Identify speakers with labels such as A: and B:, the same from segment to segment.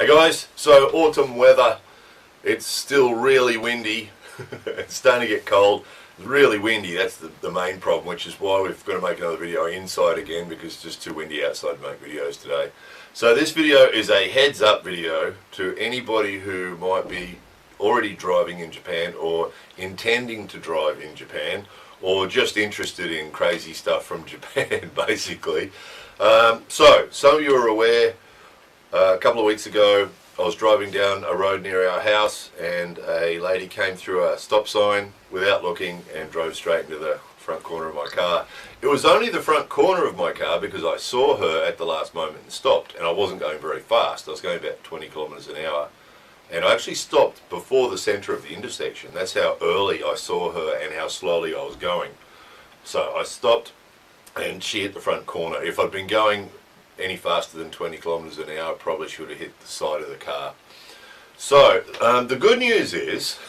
A: Hey guys, so autumn weather, it's still really windy, it's starting to get cold, it's really windy, that's the main problem, which is why we've got to make another video inside again because it's just too windy outside to make videos today. So this video is a heads up video to anybody who might be already driving in Japan or intending to drive in Japan or just interested in crazy stuff from Japan basically. So some of you are aware, a couple of weeks ago I was driving down a road near our house and a lady came through a stop sign without looking and drove straight into the front corner of my car. It was only the front corner of my car because I saw her at the last moment and stopped, and I wasn't going very fast. I was going about 20 kilometers an hour, and I actually stopped before the center of the intersection. That's how early I saw her and how slowly I was going. So I stopped and she hit the front corner. If I'd been going any faster than 20 kilometers an hour, I probably should have hit the side of the car. So the good news is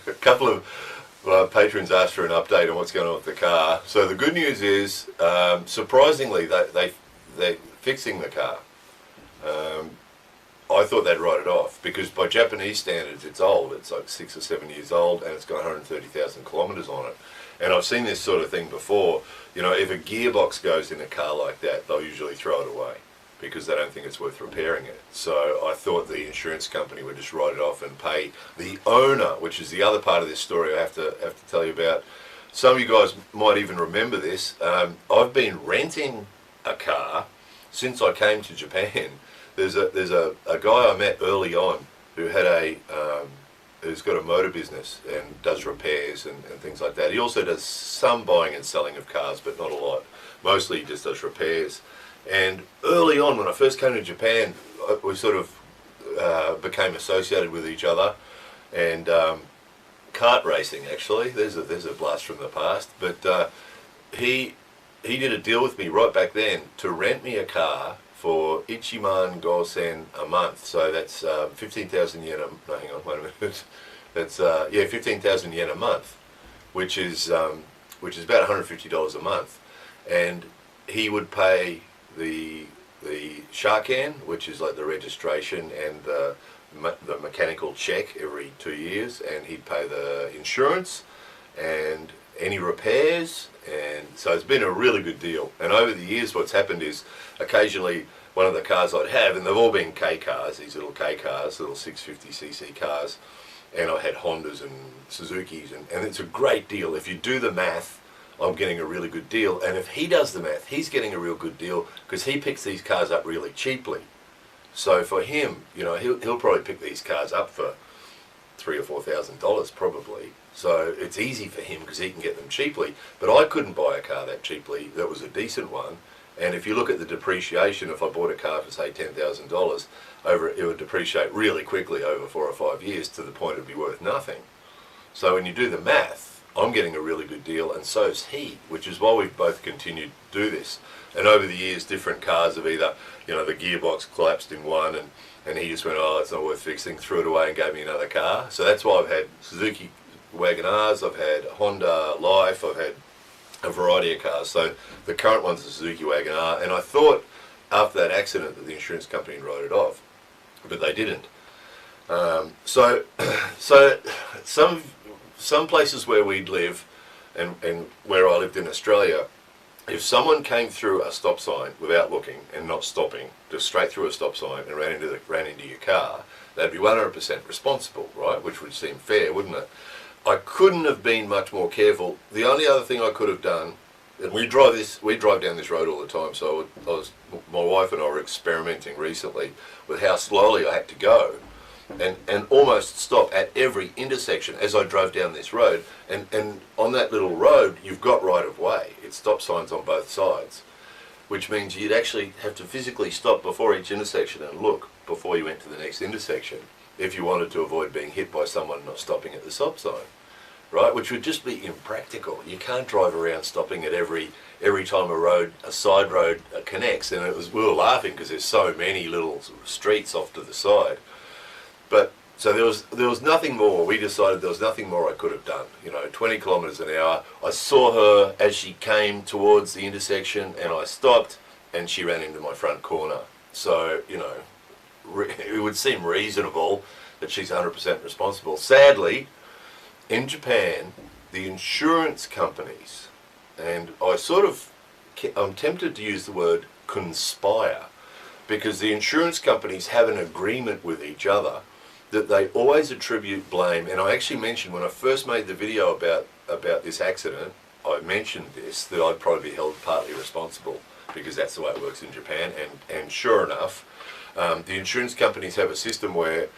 A: a couple of patrons asked for an update on what's going on with the car. So the good news is surprisingly they're fixing the car. I thought they'd write it off because by Japanese standards it's old. It's like 6 or 7 years old and it's got 130,000 kilometers on it. And I've seen this sort of thing before. You know, if a gearbox goes in a car like that, they'll usually throw it away because they don't think it's worth repairing it. So I thought the insurance company would just write it off and pay the owner, which is the other part of this story I have to tell you about. Some of you guys might even remember this. I've been renting a car since I came to Japan. There's a guy I met early on who had who's got a motor business and does repairs and things like that. He also does some buying and selling of cars, but not a lot. Mostly he just does repairs. And early on, when I first came to Japan, we sort of became associated with each other. And kart racing, actually, there's a blast from the past. But he did a deal with me right back then to rent me a car for Ichiman Gosen a month. So that's 15,000 yen no, hang on, wait a minute. That's 15,000 yen a month, which is about $150 a month. And he would pay the shaken, which is like the registration and the mechanical check every 2 years, and he'd pay the insurance and any repairs, and so it's been a really good deal. And over the years what's happened is occasionally one of the cars I'd have, and they've all been K cars, these little K cars, little 650cc cars, and I had Hondas and Suzukis, and it's a great deal. If you do the math, I'm getting a really good deal, and if he does the math, he's getting a real good deal because he picks these cars up really cheaply. So for him, you know, he'll probably pick these cars up for $3,000 or $4,000 probably. So it's easy for him because he can get them cheaply. But I couldn't buy a car that cheaply that was a decent one. And if you look at the depreciation, if I bought a car for say $10,000, it would depreciate really quickly over 4 or 5 years to the point it would be worth nothing. So when you do the math, I'm getting a really good deal, and so's he, which is why we've both continued to do this. And over the years, different cars have either, you know, the gearbox collapsed in one, and he just went, oh, it's not worth fixing, threw it away and gave me another car. So that's why I've had Suzuki Wagon-Rs, I've had Honda Life, I've had a variety of cars. So the current one's a Suzuki Wagon-R, and I thought after that accident that the insurance company wrote it off, but they didn't. So some places where we'd live and where I lived in Australia, if someone came through a stop sign without looking and not stopping, just straight through a stop sign and ran into your car, they'd be 100% responsible, right? Which would seem fair, wouldn't it? I couldn't have been much more careful. The only other thing I could have done, and we drive down this road all the time, so my wife and I were experimenting recently with how slowly I had to go and almost stop at every intersection as I drove down this road. And on that little road, you've got right of way. It's stop signs on both sides, which means you'd actually have to physically stop before each intersection and look before you went to the next intersection if you wanted to avoid being hit by someone not stopping at the stop sign, right? Which would just be impractical. You can't drive around stopping at every time a side road connects. And we were laughing because there's so many little streets off to the side. But so there was nothing more. We decided there was nothing more I could have done. You know, 20 kilometers an hour. I saw her as she came towards the intersection, and I stopped, and she ran into my front corner. So, you know, it would seem reasonable that she's 100% responsible. Sadly, in Japan, the insurance companies, and I'm tempted to use the word conspire, because the insurance companies have an agreement with each other that they always attribute blame. And I actually mentioned when I first made the video about this accident, I mentioned this, that I'd probably be held partly responsible, because that's the way it works in Japan. And sure enough, the insurance companies have a system where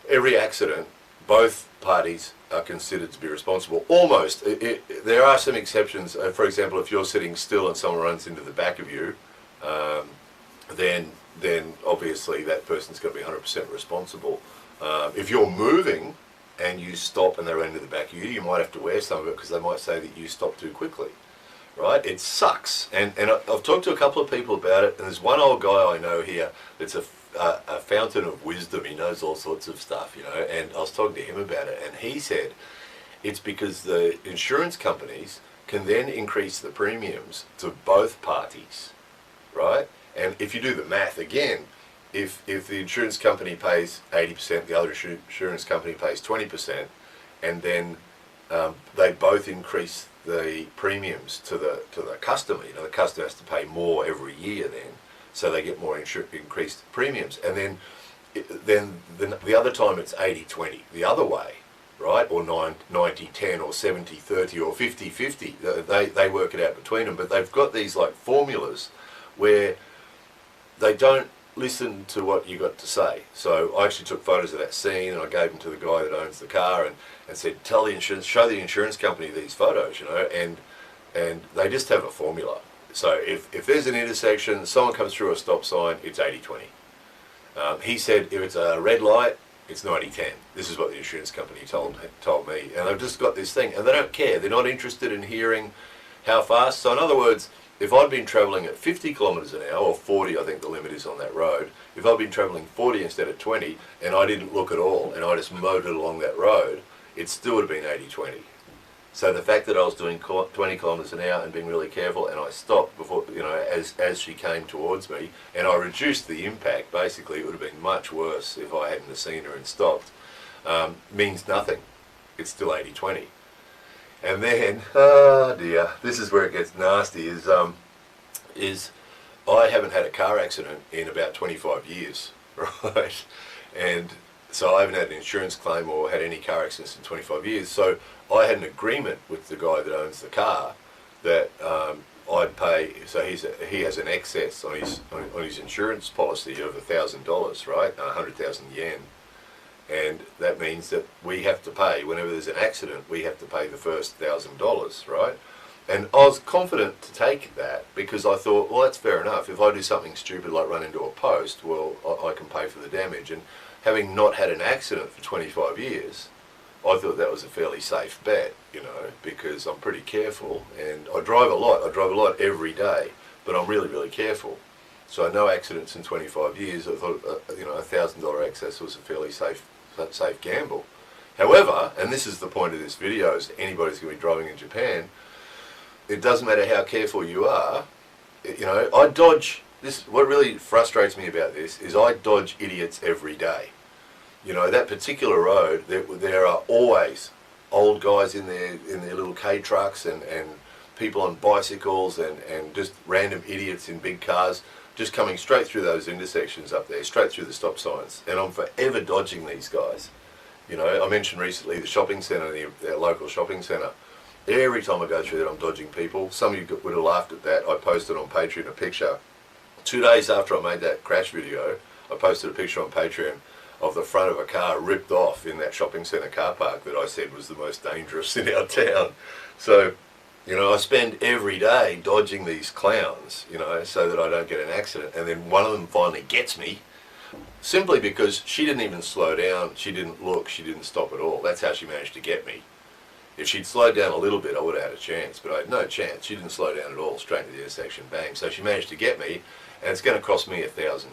A: every accident, both parties are considered to be responsible. Almost. There are some exceptions. For example, if you're sitting still and someone runs into the back of you, then obviously that person's going to be 100% responsible. If you're moving and you stop and they run into the back of you, you might have to wear some of it, because they might say that you stopped too quickly. Right? It sucks. And I've talked to a couple of people about it, and there's one old guy I know here that's a fountain of wisdom. He knows all sorts of stuff, you know, and I was talking to him about it, and he said it's because the insurance companies can then increase the premiums to both parties, right? And if you do the math again, if the insurance company pays 80%, the other insurance company pays 20%, and then they both increase the premiums to the customer. You know, the customer has to pay more every year then, so they get more increased premiums. And then the other time it's 80-20, the other way, right? Or 90-10 or 70-30 or 50-50. They work it out between them, but they've got these like formulas where they don't listen to what you got to say. So I actually took photos of that scene, and I gave them to the guy that owns the car, and said, show the insurance company these photos, you know, and they just have a formula. So if there's an intersection, someone comes through a stop sign, it's 80-20. He said if it's a red light, it's 90-10. This is what the insurance company told me. And they've just got this thing, and they don't care. They're not interested in hearing how fast. So in other words, if I'd been travelling at 50 kilometres an hour, or 40, I think the limit is on that road, if I'd been travelling 40 instead of 20, and I didn't look at all, and I just motored along that road, it still would have been 80-20. So the fact that I was doing 20 kilometres an hour and being really careful, and I stopped before, you know, as she came towards me, and I reduced the impact, basically it would have been much worse if I hadn't seen her and stopped, means nothing. It's still 80-20. And then, oh dear, this is where it gets nasty, is I haven't had a car accident in about 25 years, right? And so I haven't had an insurance claim or had any car accidents in 25 years. So I had an agreement with the guy that owns the car that I'd pay. So he has an excess on his insurance policy of $1,000, right? 100,000 yen. And that means that we have to pay, whenever there's an accident, we have to pay the first $1,000, right? And I was confident to take that, because I thought, well, that's fair enough. If I do something stupid like run into a post, well, I can pay for the damage. And having not had an accident for 25 years, I thought that was a fairly safe bet, you know, because I'm pretty careful, and I drive a lot. I drive a lot every day, but I'm really, really careful. So no accidents in 25 years. I thought, you know, $1,000 excess was a fairly safe gamble. However, and this is the point of this video, is anybody's going to be driving in Japan, it doesn't matter how careful you are, you know, I dodge this. What really frustrates me about this is I dodge idiots every day. You know, that particular road, there are always old guys in their little K trucks, and people on bicycles, and just random idiots in big cars, just coming straight through those intersections up there, straight through the stop signs. And I'm forever dodging these guys. You know, I mentioned recently the shopping centre, the local shopping centre. Every time I go through that, I'm dodging people. Some of you would have laughed at that. I posted on Patreon a picture. 2 days after I made that crash video, I posted a picture on Patreon of the front of a car ripped off in that shopping centre car park that I said was the most dangerous in our town. So, you know, I spend every day dodging these clowns, you know, so that I don't get an accident. And then one of them finally gets me, simply because she didn't even slow down, she didn't look, she didn't stop at all. That's how she managed to get me. If she'd slowed down a little bit, I would have had a chance, but I had no chance. She didn't slow down at all, straight to the intersection, bang. So she managed to get me, and it's going to cost me $1,000,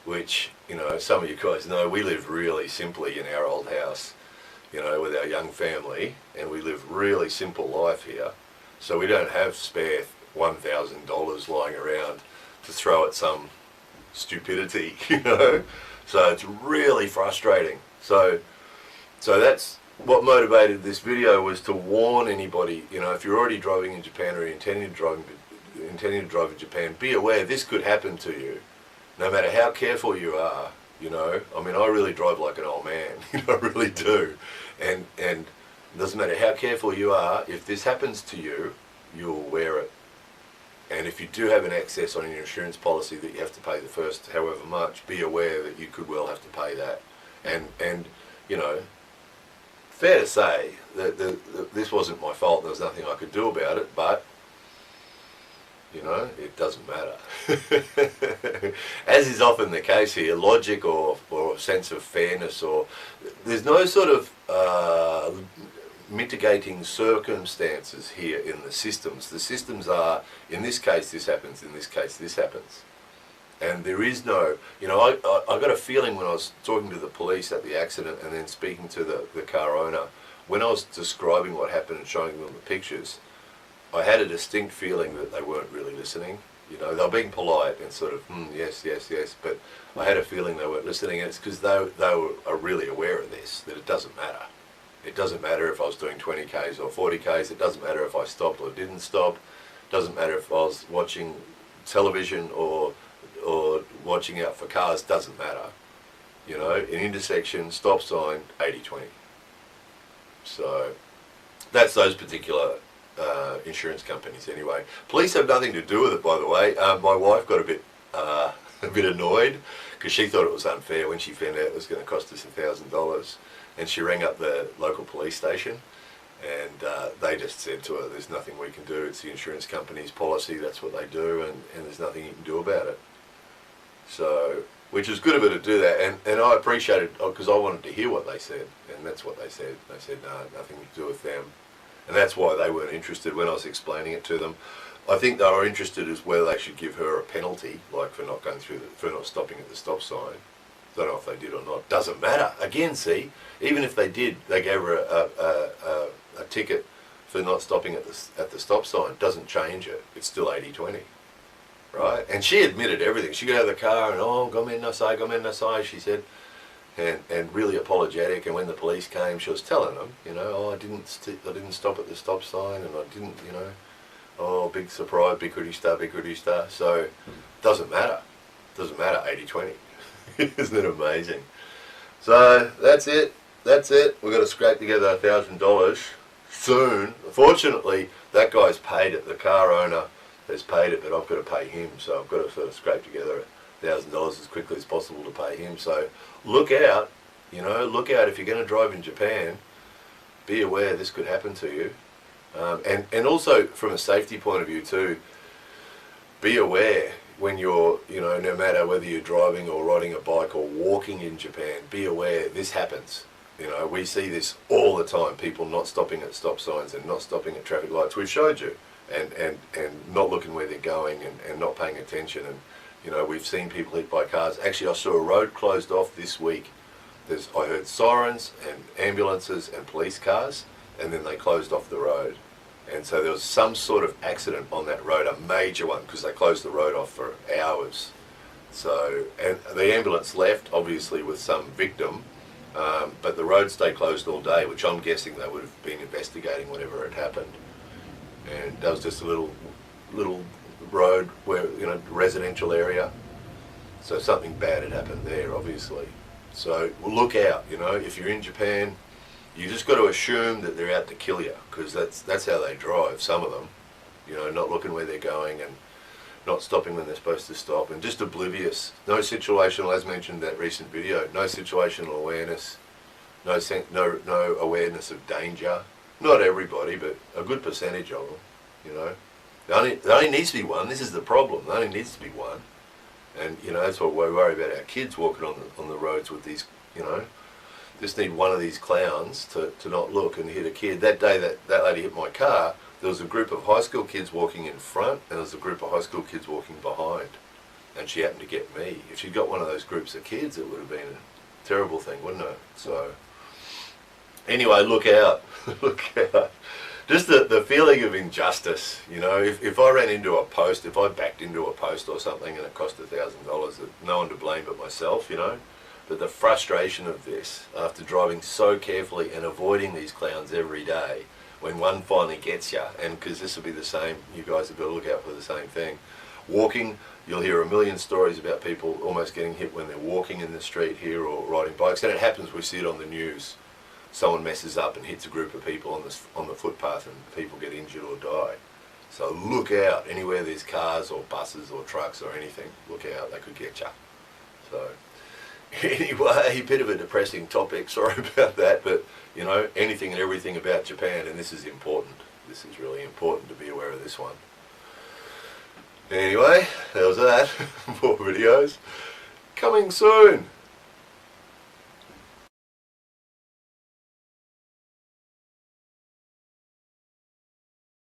A: which, you know, some of you guys know, we live really simply in our old house, you know, with our young family, and we live really simple life here. So we don't have spare $1,000 lying around to throw at some stupidity, you know. So it's really frustrating. So that's what motivated this video, was to warn anybody, you know, if you're already driving in Japan or intending to drive in Japan, be aware this could happen to you, no matter how careful you are. You know, I mean, I really drive like an old man, you know, I really do. And it doesn't matter how careful you are, if this happens to you, you'll wear it. And if you do have an excess on your insurance policy that you have to pay the first however much, be aware that you could well have to pay that. And you know, fair to say that this wasn't my fault, there was nothing I could do about it, but you know, it doesn't matter. As is often the case here, logic or a sense of fairness, or there's no sort of mitigating circumstances here in the systems. The systems are, in this case this happens, in this case this happens. And there is no, you know, I got a feeling when I was talking to the police at the accident and then speaking to the car owner, when I was describing what happened and showing them the pictures, I had a distinct feeling that they weren't really listening. You know, they were being polite and sort of, yes, yes, yes, but I had a feeling they weren't listening, and it's because are really aware of this, that it doesn't matter. It doesn't matter if I was doing 20 Ks or 40 Ks, it doesn't matter if I stopped or didn't stop, it doesn't matter if I was watching television or watching out for cars, doesn't matter. You know, an intersection, stop sign, 80-20. So that's those particular insurance companies anyway. Police have nothing to do with it, by the way. My wife got a bit annoyed because she thought it was unfair when she found out it was going to cost us $1,000, and she rang up the local police station, and they just said to her, there's nothing we can do, it's the insurance company's policy, that's what they do, and there's nothing you can do about it. So, which was good of her to do that, and I appreciated, because I wanted to hear what they said, and that's what they said. They said, no, nothing to do with them. And that's why they weren't interested when I was explaining it to them. I think they were interested as whether they should give her a penalty, like for not going through, for not stopping at the stop sign. Don't know if they did or not. Doesn't matter. Again, see, even if they did, they gave her a ticket for not stopping at the stop sign. Doesn't change it. It's still 80-20, right? And she admitted everything. She got out of the car and gomen nasai, she said. And really apologetic, and when the police came, she was telling them, you know, I didn't stop at the stop sign, and I didn't, you know, big surprise, big goody star. So doesn't matter, 80-20. Isn't it amazing? So that's it. We've got to scrape together $1,000 soon. Fortunately, that guy's paid it. The car owner has paid it, but I've got to pay him, so I've got to sort of scrape together $1,000 as quickly as possible to pay him. So look out, you know, look out if you're going to drive in Japan. Be aware this could happen to you, and also from a safety point of view too. Be aware when you're, you know, no matter whether you're driving or riding a bike or walking in Japan. Be aware this happens. You know, we see this all the time. People not stopping at stop signs and not stopping at traffic lights. We've showed you, and not looking where they're going and not paying attention. And you know, we've seen people hit by cars. Actually, I saw a road closed off this week. I heard sirens and ambulances and police cars, and then they closed off the road. And so there was some sort of accident on that road, a major one, because they closed the road off for hours. So, and the ambulance left, obviously, with some victim, but the road stayed closed all day, which I'm guessing they would have been investigating whatever had happened. And that was just a little road where, you know, residential area, so something bad had happened there, obviously. So look out, you know, if you're in Japan, you just got to assume that they're out to kill you, because that's how they drive, some of them, you know, not looking where they're going and not stopping when they're supposed to stop, and just oblivious. No situational, as mentioned in that recent video, no situational awareness, no awareness of danger. Not everybody, but a good percentage of them, you know. There only needs to be one. This is the problem. There only needs to be one. And, you know, that's what we worry about, our kids walking on the roads with these, you know. Just need one of these clowns to not look and hit a kid. That day that lady hit my car, there was a group of high school kids walking in front, and there was a group of high school kids walking behind. And she happened to get me. If she'd got one of those groups of kids, it would have been a terrible thing, wouldn't it? So, anyway, look out. Look out. just the feeling of injustice, you know, if I ran into a post, if I backed into a post or something and it cost $1,000, no one to blame but myself, you know. But the frustration of this, after driving so carefully and avoiding these clowns every day, when one finally gets you, and because this will be the same, you guys have got to look out for the same thing. Walking, you'll hear a million stories about people almost getting hit when they're walking in the street here or riding bikes, and it happens, we see it on the news. Someone messes up and hits a group of people on the footpath and people get injured or die. So look out, anywhere there's cars or buses or trucks or anything, look out, they could get you. So anyway, a bit of a depressing topic, sorry about that, but you know, anything and everything about Japan, and this is important. This is really important to be aware of this one. Anyway, that was that. More videos coming soon.